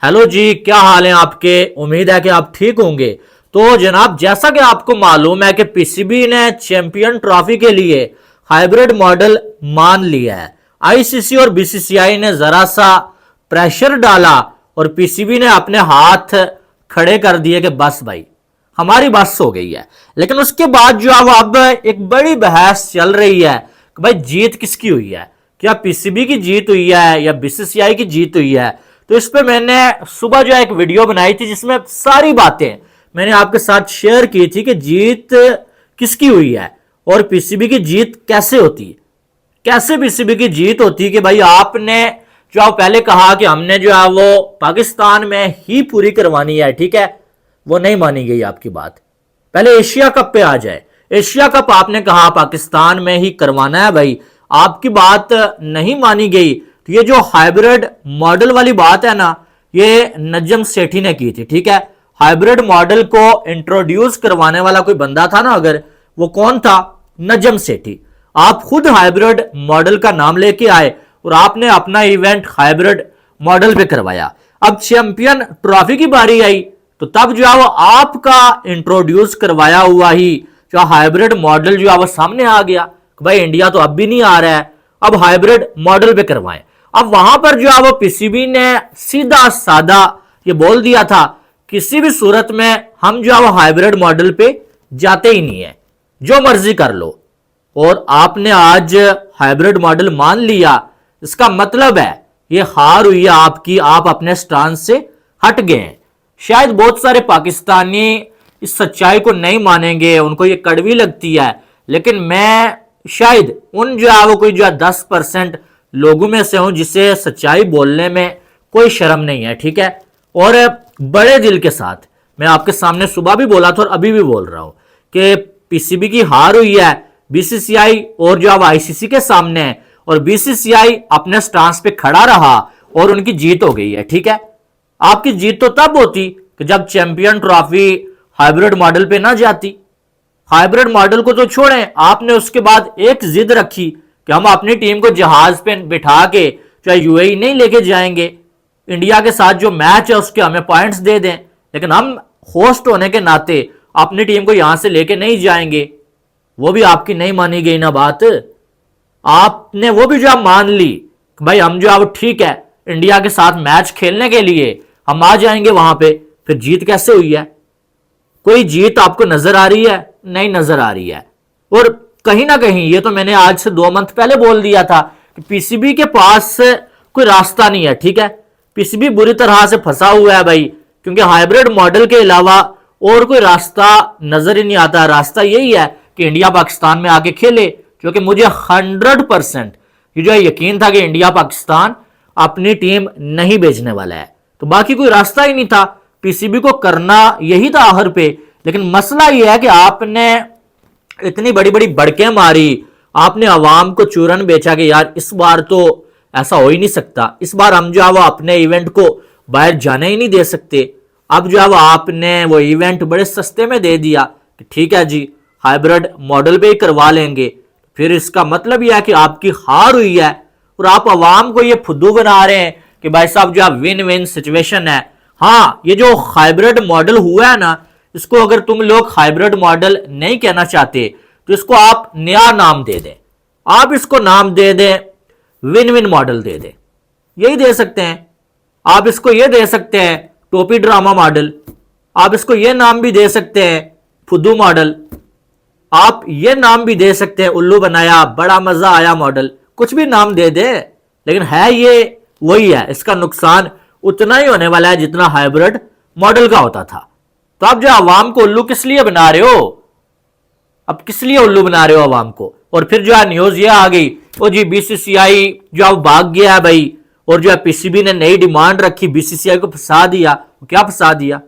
Hello जी, क्या हाल है आपके। उम्मीद है कि आप ठीक होंगे। तो जनाब, जैसा कि आपको मालूम है कि पीसीबी ने चैंपियन ट्रॉफी के लिए हाइब्रिड मॉडल मान लिया है। आईसीसी और बीसीसीआई ने जरा सा प्रेशर डाला और पीसीबी ने अपने हाथ खड़े कर दिए कि बस भाई, हमारी बस हो गई है। लेकिन उसके बाद जो अब एक बड़ी बहस चल रही है कि भाई जीत किसकी हुई है, क्या पीसीबी की जीत हुई है या बीसीसीआई की जीत हुई है। तो इस पे मैंने सुबह जो एक वीडियो बनाई थी जिसमें सारी बातें मैंने आपके साथ शेयर की थी कि जीत किसकी हुई है और पीसीबी की जीत कैसे होती है। कैसे पीसीबी की जीत होती है कि भाई आपने जो आप पहले कहा कि हमने जो है वो पाकिस्तान में ही पूरी करवानी है, ठीक है, वो नहीं मानी गई आपकी बात। पहले एशिया कप पे आ जाए। एशिया कप आपने कहा पाकिस्तान में ही करवाना है भाई, आपकी बात नहीं मानी गई। तो ये जो हाइब्रिड मॉडल वाली बात है ना, ये नजम सेठी ने की थी, ठीक है। हाइब्रिड मॉडल को इंट्रोड्यूस करवाने वाला कोई बंदा था ना, अगर वो कौन था, नजम सेठी। आप खुद हाइब्रिड मॉडल का नाम लेके आए और आपने अपना इवेंट हाइब्रिड मॉडल पे करवाया। अब चैंपियन ट्रॉफी की बारी आई तो तब जो है वो आपका इंट्रोड्यूस करवाया हुआ ही जो हाइब्रिड मॉडल जो है वो सामने आ गया कि भाई इंडिया तो अब भी नहीं आ रहा है, अब हाइब्रिड मॉडल पे करवाएं। अब वहां पर जो है वो पीसीबी ने सीधा सादा ये बोल दिया था, किसी भी सूरत में हम जो है वो हाइब्रिड मॉडल पे जाते ही नहीं है, जो मर्जी कर लो। और आपने आज हाइब्रिड मॉडल मान लिया, इसका मतलब है ये हार हुई है आपकी, आप अपने स्टांस से हट गए हैं। शायद बहुत सारे पाकिस्तानी इस सच्चाई को नहीं मानेंगे, उनको ये कड़वी लगती है, लेकिन मैं शायद उन जो है वो कोई जो है 10% लोगों में से हूं जिसे सच्चाई बोलने में कोई शर्म नहीं है, ठीक है। और बड़े दिल के साथ मैं आपके सामने सुबह भी बोला था और अभी भी बोल रहा हूं कि पीसीबी की हार हुई है बीसीसीआई और जो अब आईसीसी के सामने है, और बीसीसीआई अपने स्टांस पे खड़ा रहा और उनकी जीत हो गई है, ठीक है। आपकी जीत तो तब होती कि जब चैंपियन ट्रॉफी हाइब्रिड मॉडल पे ना जाती। हाइब्रिड मॉडल को तो छोड़ें, आपने उसके बाद एक जिद रखी कि हम अपनी टीम को जहाज पे बिठा के चाहे यूएई नहीं लेके जाएंगे, इंडिया के साथ जो मैच है उसके हमें पॉइंट्स दे दें, लेकिन हम होस्ट होने के नाते अपनी टीम को यहां से लेके नहीं जाएंगे। वो भी आपकी नहीं मानी गई ना बात। आपने वो भी जो आप मान ली कि भाई हम जो अब ठीक है इंडिया के साथ मैच खेलने के लिए हम आ जाएंगे वहां पे। फिर जीत कैसे हुई है? कोई जीत आपको नजर आ रही है? नहीं नजर आ रही है। और कहीं ना कहीं ये तो मैंने आज से 2 मंथ पहले बोल दिया था कि पीसीबी के पास कोई रास्ता नहीं है, ठीक है। पीसीबी बुरी तरह से फंसा हुआ है भाई, क्योंकि हाइब्रिड मॉडल के अलावा और कोई रास्ता नजर ही नहीं आता। रास्ता यही है कि इंडिया पाकिस्तान में आके खेले, क्योंकि मुझे 100% ये जो यकीन था कि इंडिया पाकिस्तान अपनी टीम नहीं भेजने वाला है, तो बाकी कोई रास्ता ही नहीं था। पीसीबी को करना यही था आखिर पे। लेकिन मसला यह है कि आपने इतनी बड़ी बड़ी बड़कें मारी, आपने अवाम को चूरन बेचा कि यार इस बार तो ऐसा हो ही नहीं सकता, इस बार हम जो है वो अपने इवेंट को बाहर जाने ही नहीं दे सकते। अब जो है वो आपने वो इवेंट बड़े सस्ते में दे दिया कि ठीक है जी हाइब्रिड मॉडल पे ही करवा लेंगे। फिर इसका मतलब यह है कि आपकी हार हुई है और आप अवाम को ये फुद्दू बना रहे हैं कि भाई साहब जो विन विन सिचुएशन है। हाँ, ये जो हाइब्रिड मॉडल हुआ है ना, इसको अगर तुम लोग हाइब्रिड मॉडल नहीं कहना चाहते तो इसको आप नया नाम दे दें। आप इसको नाम दे दें विन विन मॉडल दे दें, यही दे सकते हैं। आप इसको ये दे सकते हैं टोपी ड्रामा मॉडल, आप इसको ये नाम भी दे सकते हैं फुद्दू मॉडल, आप ये नाम भी दे सकते हैं उल्लू बनाया बड़ा मजा आया मॉडल, कुछ भी नाम दे दे, लेकिन है ये वही है। इसका नुकसान उतना ही होने वाला है जितना हाइब्रिड मॉडल का होता था। तो आप जो आवाम को उल्लू किस लिए बना रहे हो? अब किस लिए उल्लू बना रहे हो आवाम को? और फिर जो है न्यूज ये आ गई, ओ जी बीसीसीआई जो अब भाग गया है भाई, और जो है पीसीबी ने नई डिमांड रखी, बीसीसीआई को फंसा दिया। क्या फंसा दिया?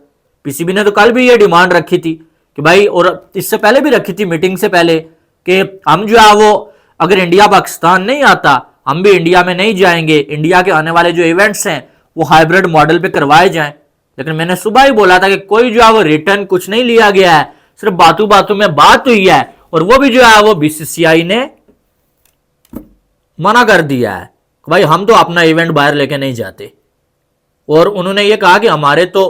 पीसीबी ने तो कल भी ये डिमांड रखी थी कि भाई, और इससे पहले भी रखी थी मीटिंग से पहले, कि हम जो है वो अगर इंडिया पाकिस्तान नहीं आता हम भी इंडिया में नहीं जाएंगे, इंडिया के आने वाले जो इवेंट्स हैं वो हाइब्रिड मॉडल पे करवाए जाएं। लेकिन मैंने सुबह ही बोला था कि कोई जो है वो रिटर्न कुछ नहीं लिया गया है, सिर्फ बातों बातों में बात हुई है, और वो भी जो है वो बीसीसीआई ने मना कर दिया है कि भाई हम तो अपना इवेंट बाहर लेके नहीं जाते। और उन्होंने ये कहा कि हमारे तो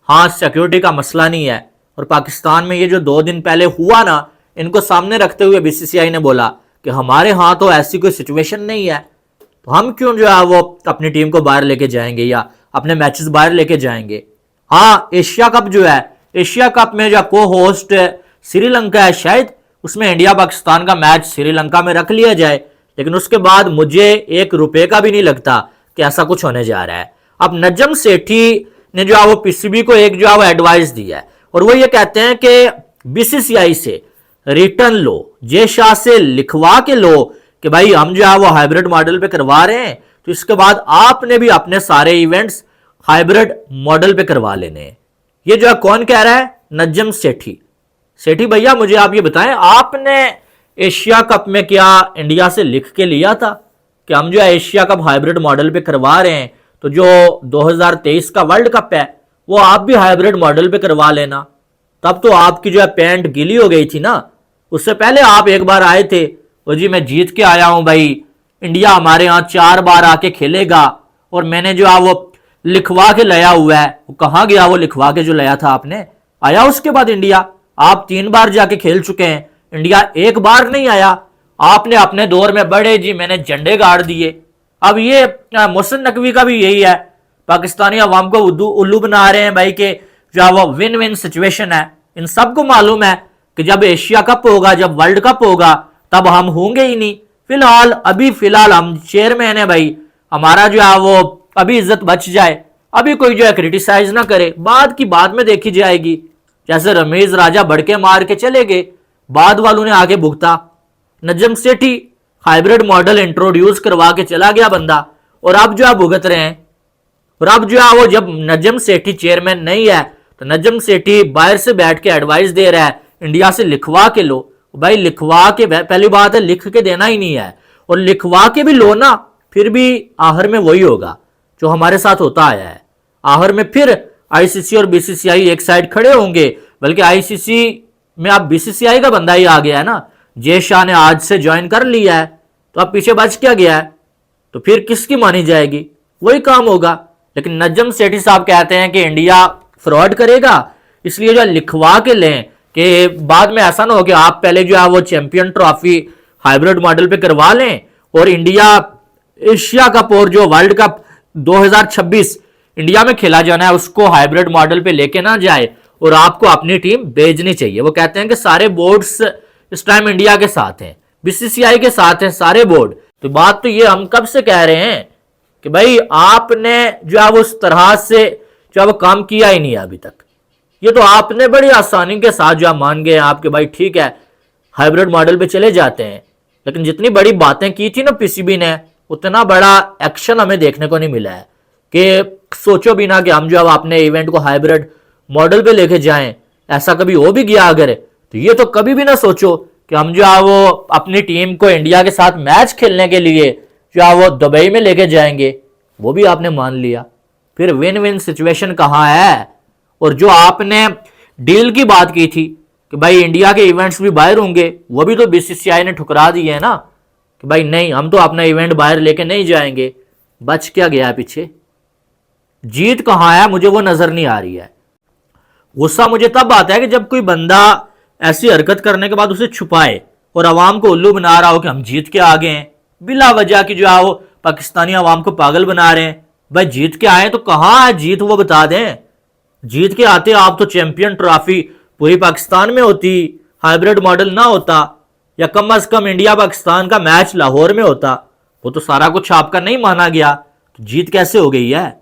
हाँ सिक्योरिटी का मसला नहीं है। और पाकिस्तान में ये जो 2 दिन पहले हुआ ना, इनको सामने रखते हुए बीसीसीआई ने बोला कि हमारे यहाँ तो ऐसी कोई सिचुएशन नहीं है, तो हम क्यों जो है वो अपनी टीम को बाहर लेके जाएंगे या अपने मैचेस बाहर लेके जाएंगे। हाँ, एशिया कप जो है, एशिया कप में जो को होस्ट श्रीलंका है, शायद उसमें इंडिया पाकिस्तान का मैच श्रीलंका में रख लिया जाए, लेकिन उसके बाद मुझे 1 रुपए का भी नहीं लगता कि ऐसा कुछ होने जा रहा है। अब नजम सेठी ने जो है वो पीसीबी को एक जो है वो एडवाइस दिया है, और वो ये कहते हैं कि बीसीसीआई से रिटर्न लो, जे शाह से लिखवा के लो कि भाई हम जो है वो हाइब्रिड मॉडल पे करवा रहे हैं, तो इसके बाद आपने भी अपने सारे इवेंट्स हाइब्रिड मॉडल पे करवा लेने हैं। ये जो है कौन कह रहा है? नजम सेठी। सेठी भैया मुझे आप ये बताएं, आपने एशिया कप में क्या इंडिया से लिख के लिया था कि हम जो है एशिया कप हाइब्रिड मॉडल पे करवा रहे हैं, तो जो 2023 का वर्ल्ड कप है वो आप भी हाइब्रिड मॉडल पे करवा लेना। तब तो आपकी जो है पैंट गीली हो गई थी ना। उससे पहले आप एक बार आए थे, वो जी मैं जीत के आया हूं भाई, इंडिया हमारे यहाँ 4 बार आके खेलेगा, और मैंने जो है वो लिखवा के लाया हुआ है। वो कहाँ गया वो लिखवा के जो लाया था आपने? आया उसके बाद इंडिया? आप 3 बार जाके खेल चुके हैं, इंडिया 1 बार नहीं आया। आपने अपने दौर में बड़े जी मैंने झंडे गाड़ दिए। अब ये मोहसिन नकवी का भी यही है, पाकिस्तानी अवाम को उल्लू बना रहे हैं भाई के जो वो विन विन सिचुएशन है। इन सबको मालूम है कि जब एशिया कप होगा, जब वर्ल्ड कप होगा, तब हम होंगे ही नहीं। फिलहाल हम चेयरमैन है भाई, हमारा जो है वो अभी इज्जत बच जाए, अभी कोई जो है क्रिटिसाइज ना करे, बाद की बाद में देखी जाएगी। जैसे रमेश राजा बढ़के मार के चले गए, बाद वालों ने आगे भुगता। Najam Sethi hybrid model introduce करवा के चला गया बंदा, और अब जो है भुगत रहे हैं। और अब जो है वो जब नजम सेठी चेयरमैन नहीं है, तो नजम सेठी बाहर से बैठ के एडवाइस दे रहा है इंडिया से लिखवा के लो। भाई लिखवा के, पहली बात है लिख के देना ही नहीं है, और लिखवा के भी लो ना, फिर भी आहर में वही होगा जो हमारे साथ होता आया है। आहर में फिर आईसीसी और बीसीसीआई एक साइड खड़े होंगे, बल्कि आईसीसी में अब बीसीसीआई का बंदा ही आ गया है ना, जे शाह ने आज से ज्वाइन कर लिया है, तो अब पीछे बच क्या गया है? तो फिर किसकी मानी जाएगी? वही काम होगा। लेकिन नजम सेठी साहब कहते हैं कि इंडिया फ्रॉड करेगा, इसलिए जो लिखवा के लें कि बाद में ऐसा ना हो कि आप पहले जो है वो चैंपियन ट्रॉफी हाइब्रिड मॉडल पे करवा लें, और इंडिया एशिया कप और जो वर्ल्ड कप 2026 इंडिया में खेला जाना है उसको हाइब्रिड मॉडल पे लेके ना जाए, और आपको अपनी टीम भेजनी चाहिए। वो कहते हैं कि सारे बोर्ड्स इस टाइम इंडिया के साथ हैं, बीसीसीआई के साथ हैं सारे बोर्ड। तो बात तो ये हम कब से कह रहे हैं कि भाई आपने जो है वो उस तरह से जो है वो काम किया ही नहीं है अभी तक। ये तो आपने बड़ी आसानी के साथ जो मान गए आपके भाई ठीक है हाइब्रिड मॉडल पे चले जाते हैं, लेकिन जितनी बड़ी बातें की थी ना पीसीबी ने, उतना बड़ा एक्शन हमें देखने को नहीं मिला है कि सोचो भी ना कि हम जो है अपने इवेंट को हाइब्रिड मॉडल पे लेके जाएं। ऐसा कभी हो भी गया अगर, तो ये तो कभी भी ना सोचो कि हम जो है वो अपनी टीम को इंडिया के साथ मैच खेलने के लिए जो है वो दुबई में लेके जाएंगे। वो भी आपने मान लिया। फिर विन विन सिचुएशन कहाँ है? और जो आपने डील की बात की थी कि भाई इंडिया के इवेंट्स भी बाहर होंगे, वो भी तो बीसीसीआई ने ठुकरा दिए है ना कि भाई नहीं हम तो अपना इवेंट बाहर लेके नहीं जाएंगे। बच क्या गया पीछे? जीत कहाँ है? मुझे वो नजर नहीं आ रही है। गुस्सा मुझे तब आता है कि जब कोई बंदा ऐसी हरकत करने के बाद उसे छुपाए और आवाम को उल्लू बना रहा हो कि हम जीत के आ गए हैं, बिला वजह की जो है वो पाकिस्तानी आवाम को पागल बना रहे हैं। भाई जीत के आए तो कहाँ है जीत, वो बता दें। जीत के आते आप तो चैंपियन ट्रॉफी पूरी पाकिस्तान में होती, हाइब्रिड मॉडल ना होता, या कम से कम इंडिया पाकिस्तान का मैच लाहौर में होता। वो तो सारा कुछ आपका नहीं माना गया, तो जीत कैसे हो गई है?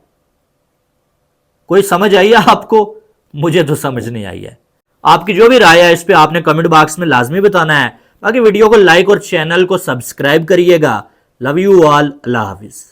कोई समझ आई है आपको? मुझे तो समझ नहीं आई है। आपकी जो भी राय है इस पे आपने कमेंट बॉक्स में लाजमी बताना है। बाकी वीडियो को लाइक और चैनल को सब्सक्राइब करिएगा। Love you all, Allah Hafiz.